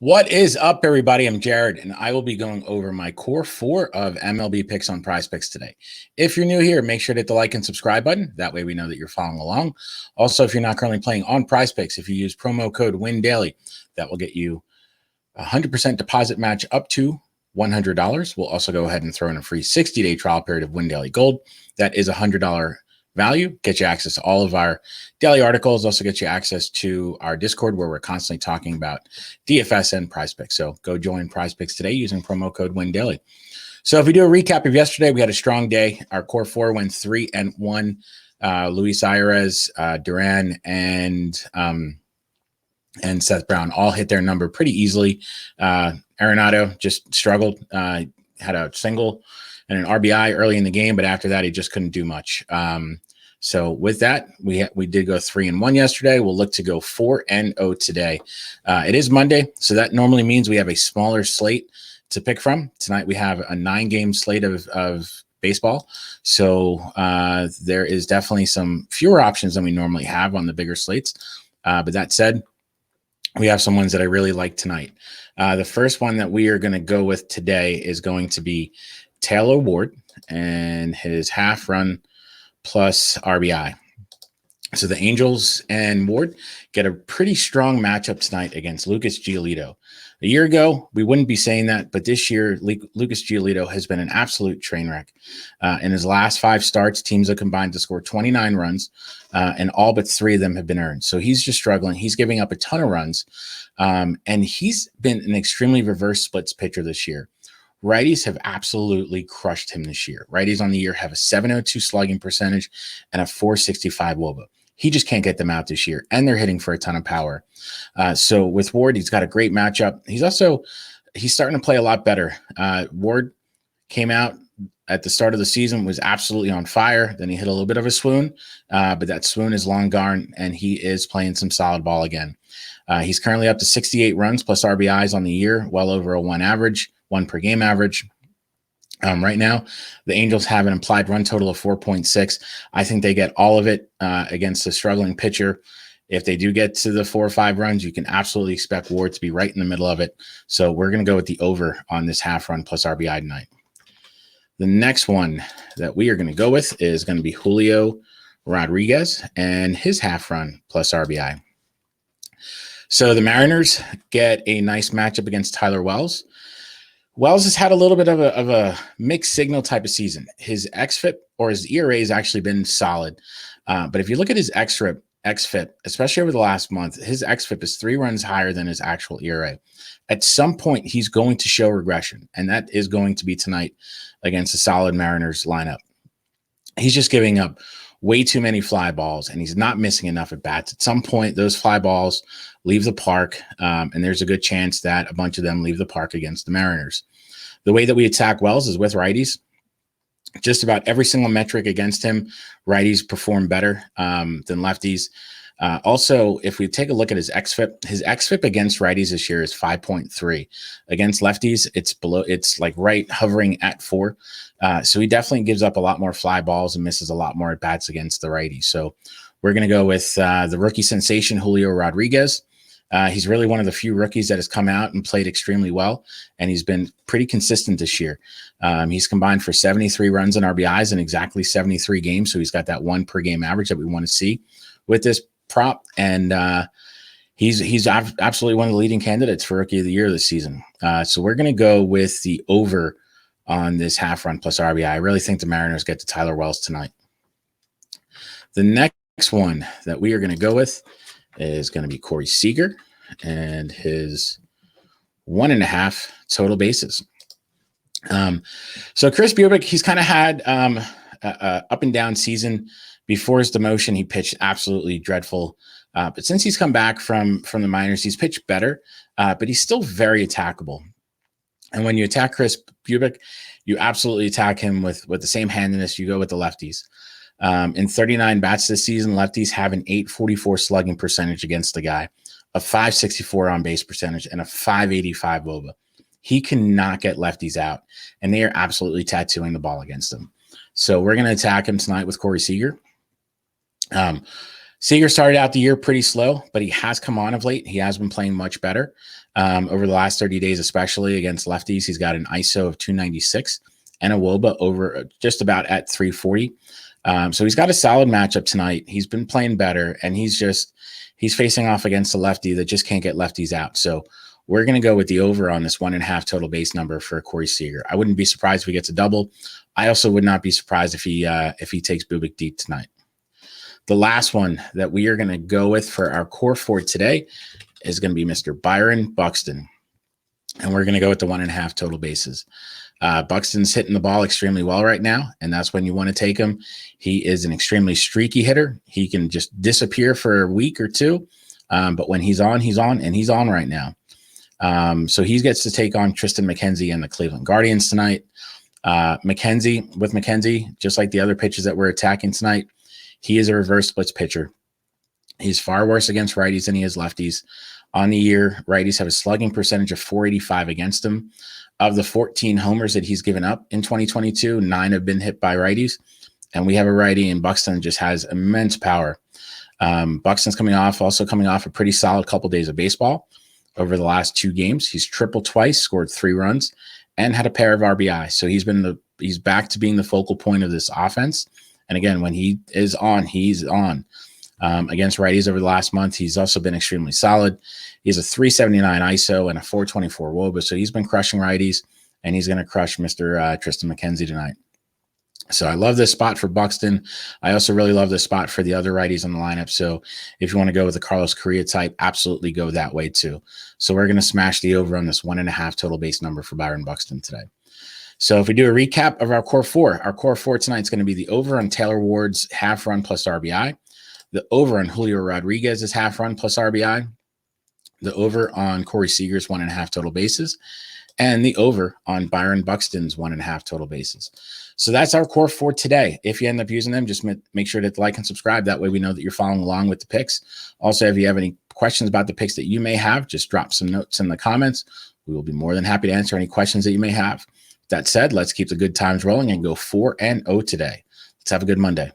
What is up, everybody? I'm Jared, and I will be going over my core four of MLB picks on PrizePicks today. If you're new here, make sure to hit the like and subscribe button. That way we know that you're following along. Also, if you're not currently playing on PrizePicks, if you use promo code WINDAILY, that will get you a 100% deposit match up to $100. We'll also go ahead and throw in a free 60-day trial period of WinDaily Gold. That is $100 value, get you access to all of our daily articles, also get you access to our Discord where we're constantly talking about DFS and PrizePicks. So go join PrizePicks today using promo code WINDAILY. So if we do a recap of yesterday, we had a strong day. Our core four went 3-1. Luis Ayres, Duran, and Seth Brown all hit their number pretty easily. Arenado just struggled, had a single and an RBI early in the game, but after that, he just couldn't do much. So with that, we did go 3-1 yesterday. We'll look to go 4-0 today. It is Monday, so that normally means we have a smaller slate to pick from. Tonight we have a 9-game slate of baseball, so there is definitely some fewer options than we normally have on the bigger slates. But that said, we have some ones that I really like tonight. The first one that we are going to go with today is going to be Taylor Ward and his half run plus RBI. So the Angels and Ward get a pretty strong matchup tonight against Lucas Giolito. A year ago, we wouldn't be saying that, but this year, Lucas Giolito has been an absolute train wreck. In his last 5 starts, teams have combined to score 29 runs, and all but 3 of them have been earned. So he's just struggling. He's giving up a ton of runs, and he's been an extremely reverse splits pitcher this year. Righties have absolutely crushed him this year. Righties on the year have a 702 slugging percentage and a 465 WOBA. He just can't get them out this year, and they're hitting for a ton of power. So with Ward, he's got a great matchup. He's starting to play a lot better. Ward came out at the start of the season, was absolutely on fire. Then he hit a little bit of a swoon, but that swoon is long gone, and he is playing some solid ball again. He's currently up to 68 runs plus RBIs on the year, well over a 1 per game average. Right now, the Angels have an implied run total of 4.6. I think they get all of it against a struggling pitcher. If they do get to the 4 or 5 runs, you can absolutely expect Ward to be right in the middle of it. So we're going to go with the over on this half run plus RBI tonight. The next one that we are going to go with is going to be Julio Rodriguez and his half run plus RBI. So the Mariners get a nice matchup against Tyler Wells. Wells has had a little bit of a mixed signal type of season. His xFIP or his ERA has actually been solid. But if you look at his xFIP, especially over the last month, his xFIP is 3 runs higher than his actual ERA. At some point, he's going to show regression, and that is going to be tonight against a solid Mariners lineup. He's just giving up way too many fly balls, and he's not missing enough at bats. At some point, those fly balls leave the park, and there's a good chance that a bunch of them leave the park against the Mariners. The way that we attack Wells is with righties. Just about every single metric against him, righties perform better than lefties. Also, if we take a look at his xFIP against righties this year is 5.3. Against lefties, it's like right hovering at 4. So he definitely gives up a lot more fly balls and misses a lot more at bats against the righties. So we're going to go with the rookie sensation, Julio Rodriguez. He's really one of the few rookies that has come out and played extremely well, and he's been pretty consistent this year. He's combined for 73 runs and RBIs in exactly 73 games, so he's got that 1 per game average that we want to see with this prop, and he's absolutely one of the leading candidates for Rookie of the Year this season. So we're going to go with the over on this half run plus RBI. I really think the Mariners get to Tyler Wells tonight. The next one that we are going to go with is going to be Corey Seager and his 1.5 total bases. So Chris Bubick, he's kind of had a up and down season. Before his demotion, he pitched absolutely dreadful. But since he's come back from the minors, he's pitched better, but he's still very attackable. And when you attack Chris Bubick, you absolutely attack him with the same handedness you go with the lefties. In 39 bats this season, lefties have an 844 slugging percentage against the guy, a 564 on base percentage, and a 585 WOBA. He cannot get lefties out, and they are absolutely tattooing the ball against him. So we're going to attack him tonight with Corey Seager. Seager started out the year pretty slow, but he has come on of late. He has been playing much better over the last 30 days, especially against lefties. He's got an ISO of 296 and a WOBA over just about at 340. So he's got a solid matchup tonight. He's been playing better, and he's facing off against a lefty that just can't get lefties out. So we're going to go with the over on this 1.5 total base number for Corey Seager. I wouldn't be surprised if he gets a double. I also would not be surprised if he takes Bubik deep tonight. The last one that we are going to go with for our core four today is going to be Mr. Byron Buxton. And we're going to go with the 1.5 total bases. Buxton's hitting the ball extremely well right now, and that's when you want to take him. He is an extremely streaky hitter. He can just disappear for a week or two, but when he's on, and he's on right now. So he gets to take on Tristan McKenzie and the Cleveland Guardians tonight. McKenzie, just like the other pitchers that we're attacking tonight, he is a reverse splits pitcher. He's far worse against righties than he is lefties. On the year, righties have a slugging percentage of 485 against him. Of the 14 homers that he's given up in 2022, 9 have been hit by righties. And we have a righty, and Buxton just has immense power. Buxton's coming off a pretty solid couple days of baseball. Over the last 2 games, he's tripled twice, scored 3 runs, and had a pair of RBI. So he's back to being the focal point of this offense. And again, when he is on, he's on. Against righties over the last month, he's also been extremely solid. He has a 379 ISO and a 424 WOBA. So he's been crushing righties, and he's going to crush Mr. Tristan McKenzie tonight. So I love this spot for Buxton. I also really love this spot for the other righties in the lineup. So if you want to go with the Carlos Correa type, absolutely go that way too. So we're going to smash the over on this 1.5 total base number for Byron Buxton today. So if we do a recap of our core four tonight is going to be the over on Taylor Ward's half run plus RBI, the over on Julio Rodriguez's half run plus RBI, the over on Corey Seager's 1.5 total bases, and the over on Byron Buxton's 1.5 total bases. So that's our core four today. If you end up using them, just make sure to like and subscribe. That way we know that you're following along with the picks. Also, if you have any questions about the picks that you may have, just drop some notes in the comments. We will be more than happy to answer any questions that you may have. That said, let's keep the good times rolling and go 4-0 today. Let's have a good Monday.